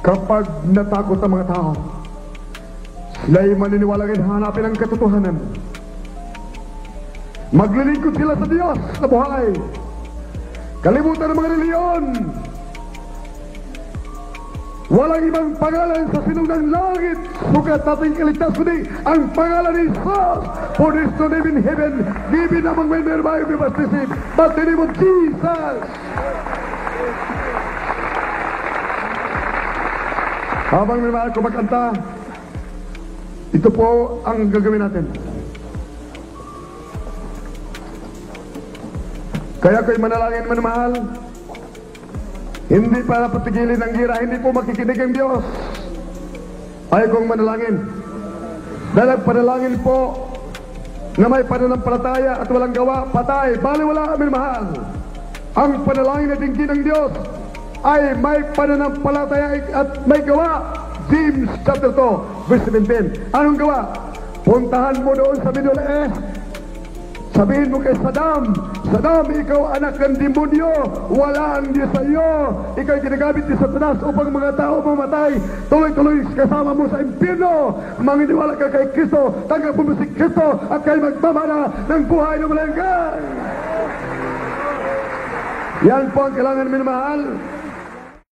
Kapag natakot ang mga tao, sila'y maniniwala rin hanapin ang katotohanan. Maglilingkod sila sa Diyos na buhay. Kalimutan ng mga reliyon. Walang ibang pangalan sa sinunang langit sukat ating kaligtas kundi ang pangalan ni Jesus. For this to live in heaven, given among men whereby we must receive, but the name of Jesus. Habang minamahal ko magkanta, ito po ang gagawin natin. Kaya ko'y manalangin, minamahal. Hindi para patigilin ang gira, hindi po makikinig ang Diyos. Ay kong manalangin. Dahil panalangin po na may pananampalataya at walang gawa, patay, baliwala, minamahal. Ang panalangin na dinggin ng Diyos ay may pananampalataya at may gawa. James chapter 2 verse 17. Anong gawa? Puntahan mo doon sa Middle East. Sabihin mo kay Saddam, Saddam, ikaw anak ng demonyo, wala ang Diyos sa iyo. Ikaw ginagamit ni Satanas upang mga tao mamatay. Tuloy-tuloy kasama mo sa impyerno. Maniniwala ka kay Kristo, tanggap mo si Kristo at kayo magmamana ng buhay na malanggan. Yan po ang kailangan minamahal.